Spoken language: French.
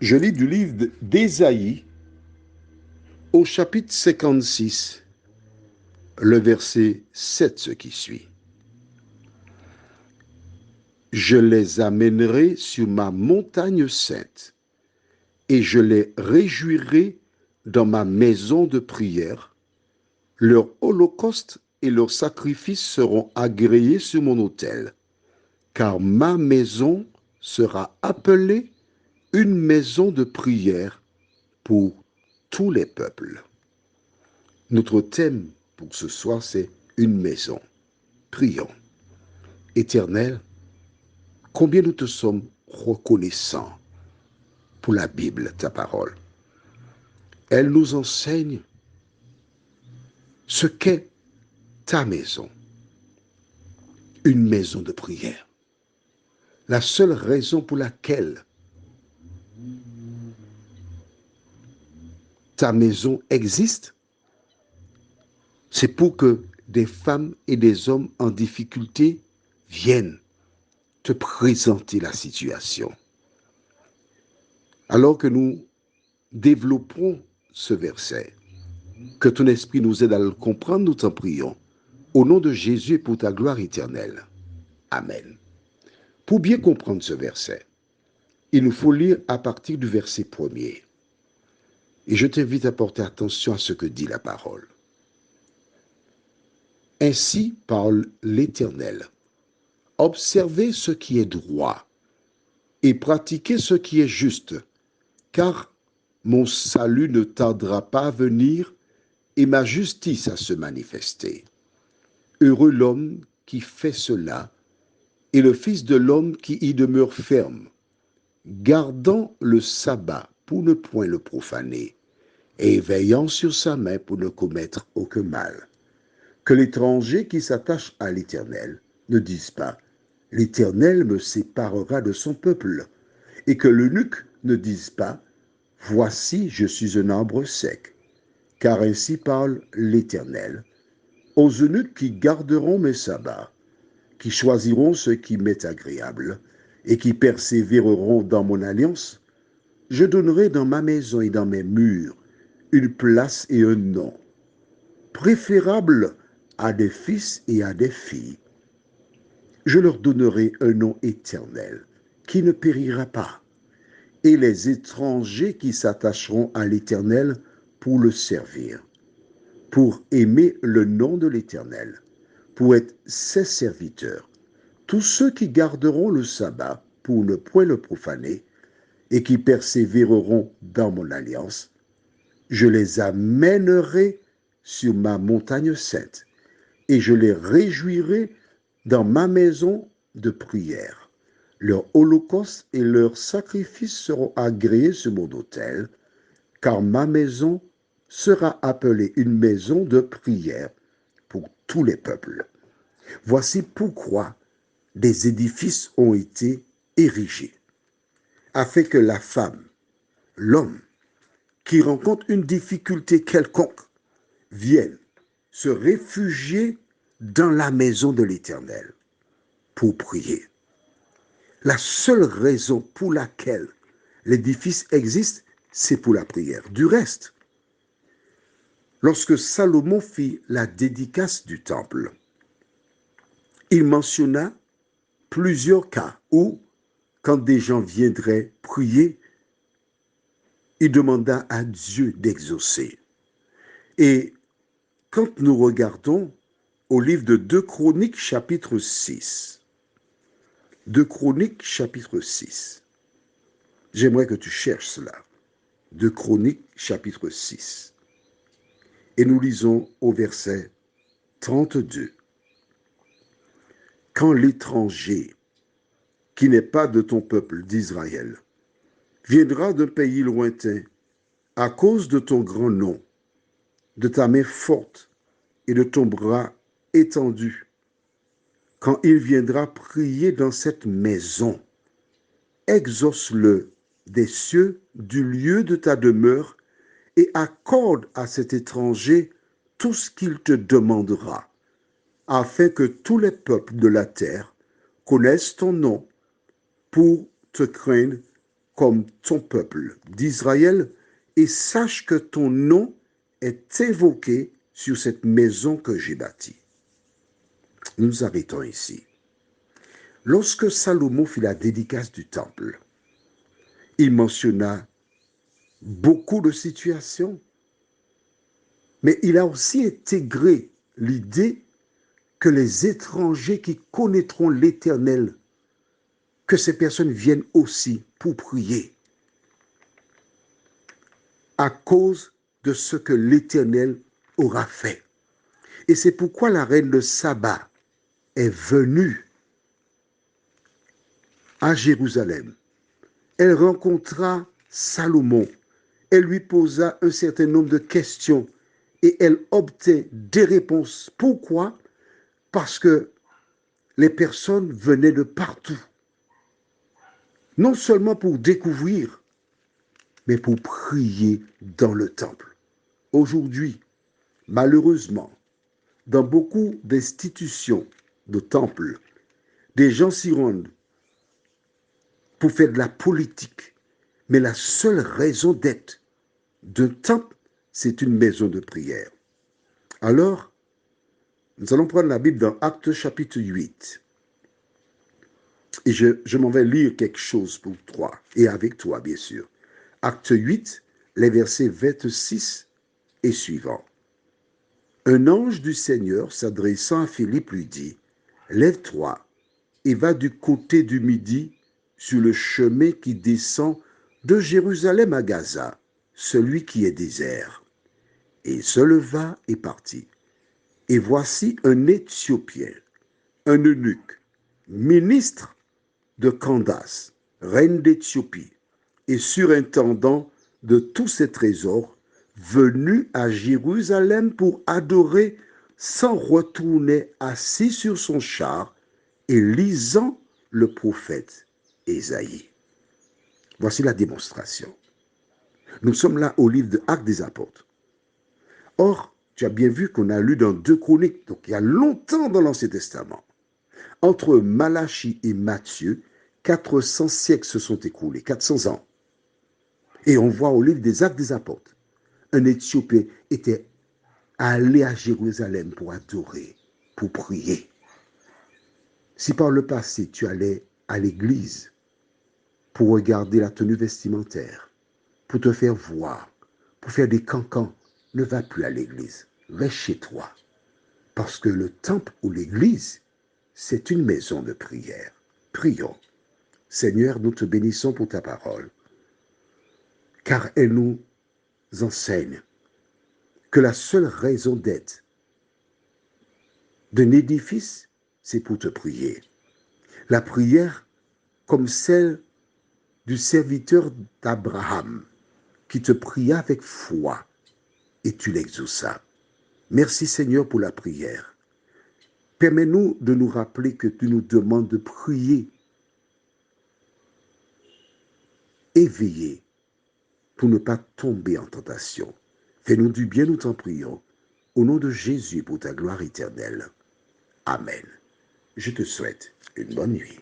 Je lis du livre d'Ésaïe au chapitre 56, le verset 7, ce qui suit. Je les amènerai sur ma montagne sainte et je les réjouirai dans ma maison de prière. Leur holocauste et leurs sacrifices seront agréés sur mon autel, car ma maison sera appelée une maison de prière pour tous les peuples. Notre thème pour ce soir, c'est une maison. Prions. Éternel, combien nous te sommes reconnaissants pour la Bible, ta parole. Elle nous enseigne ce qu'est ta maison, une maison de prière. La seule raison pour laquelle ta maison existe, c'est pour que des femmes et des hommes en difficulté viennent te présenter la situation. Alors que nous développons ce verset, que ton esprit nous aide à le comprendre, nous t'en prions. Au nom de Jésus et pour ta gloire éternelle. Amen. Pour bien comprendre ce verset, il nous faut lire à partir du verset 1er. Et je t'invite à porter attention à ce que dit la parole. Ainsi parle l'Éternel. Observez ce qui est droit et pratiquez ce qui est juste, car mon salut ne tardera pas à venir et ma justice à se manifester. Heureux l'homme qui fait cela et le Fils de l'homme qui y demeure ferme, gardant le sabbat pour ne point le profaner et veillant sur sa main pour ne commettre aucun mal. Que l'étranger qui s'attache à l'Éternel ne dise pas « L'Éternel me séparera de son peuple » et que l'eunuque ne dise pas « Voici, je suis un arbre sec » car ainsi parle l'Éternel. Aux eunuques qui garderont mes sabbats, qui choisiront ce qui m'est agréable et qui persévéreront dans mon alliance, je donnerai dans ma maison et dans mes murs une place et un nom, préférable à des fils et à des filles. Je leur donnerai un nom éternel qui ne périra pas, et les étrangers qui s'attacheront à l'Éternel pour le servir, pour aimer le nom de l'Éternel, pour être ses serviteurs, tous ceux qui garderont le sabbat pour ne point le profaner et qui persévéreront dans mon alliance, je les amènerai sur ma montagne sainte et je les réjouirai dans ma maison de prière. Leurs holocaustes et leurs sacrifices seront agréés sur mon autel, car ma maison sera appelée une maison de prière pour tous les peuples. Voici pourquoi des édifices ont été érigés, afin que la femme, l'homme, qui rencontre une difficulté quelconque, vienne se réfugier dans la maison de l'Éternel pour prier. La seule raison pour laquelle l'édifice existe, c'est pour la prière. Du reste, lorsque Salomon fit la dédicace du temple, il mentionna plusieurs cas où, quand des gens viendraient prier, il demanda à Dieu d'exaucer. Et quand nous regardons au livre de 2 Chroniques chapitre 6, 2 Chroniques chapitre 6, j'aimerais que tu cherches cela, 2 Chroniques chapitre 6, et nous lisons au verset 32. Quand l'étranger, qui n'est pas de ton peuple d'Israël, viendra d'un pays lointain à cause de ton grand nom, de ta main forte et de ton bras étendu, quand il viendra prier dans cette maison, exauce-le des cieux du lieu de ta demeure et accorde à cet étranger tout ce qu'il te demandera, afin que tous les peuples de la terre connaissent ton nom pour te craindre comme ton peuple d'Israël et sache que ton nom est invoqué sur cette maison que j'ai bâtie. Nous nous arrêtons ici. Lorsque Salomon fit la dédicace du temple, il mentionna beaucoup de situations, mais il a aussi intégré l'idée que les étrangers qui connaîtront l'Éternel, que ces personnes viennent aussi pour prier à cause de ce que l'Éternel aura fait. Et c'est pourquoi la reine de Saba est venue à Jérusalem. Elle rencontra Salomon. Elle lui posa un certain nombre de questions et elle obtint des réponses. Pourquoi? Parce que les personnes venaient de partout. Non seulement pour découvrir, mais pour prier dans le temple. Aujourd'hui, malheureusement, dans beaucoup d'institutions de temples, des gens s'y rendent pour faire de la politique. Mais la seule raison d'être d'un temple, c'est une maison de prière. Alors, nous allons prendre la Bible dans Actes chapitre 8. Et je m'en vais lire quelque chose pour toi, et avec toi, bien sûr. Acte 8, les versets 26 et suivants. Un ange du Seigneur, s'adressant à Philippe, lui dit, « Lève-toi et va du côté du midi sur le chemin qui descend de Jérusalem à Gaza, celui qui est désert. » Et il se leva et partit. Et voici un Éthiopien, un eunuque, ministre de Candace, reine d'Éthiopie, et surintendant de tous ses trésors, venu à Jérusalem pour adorer, s'en retournait assis sur son char et lisant le prophète Ésaïe. Voici la démonstration. Nous sommes là au livre de Actes des Apôtres. Or, tu as bien vu qu'on a lu dans 2 Chroniques, donc il y a longtemps dans l'Ancien Testament. Entre Malachie et Matthieu, 400 siècles se sont écoulés, 400 ans. Et on voit au livre des Actes des Apôtres, un Éthiopien était allé à Jérusalem pour adorer, pour prier. Si par le passé, tu allais à l'église pour regarder la tenue vestimentaire, pour te faire voir, pour faire des cancans, ne va plus à l'église. Reste chez toi. Parce que le temple ou l'église, c'est une maison de prière. Prions. Seigneur, nous te bénissons pour ta parole, car elle nous enseigne que la seule raison d'être d'un édifice, c'est pour te prier. La prière comme celle du serviteur d'Abraham, qui te pria avec foi, et tu l'exauças. Merci Seigneur pour la prière. Permets-nous de nous rappeler que tu nous demandes de prier éveillés pour ne pas tomber en tentation. Fais-nous du bien, nous t'en prions. Au nom de Jésus, pour ta gloire éternelle. Amen. Je te souhaite une bonne nuit.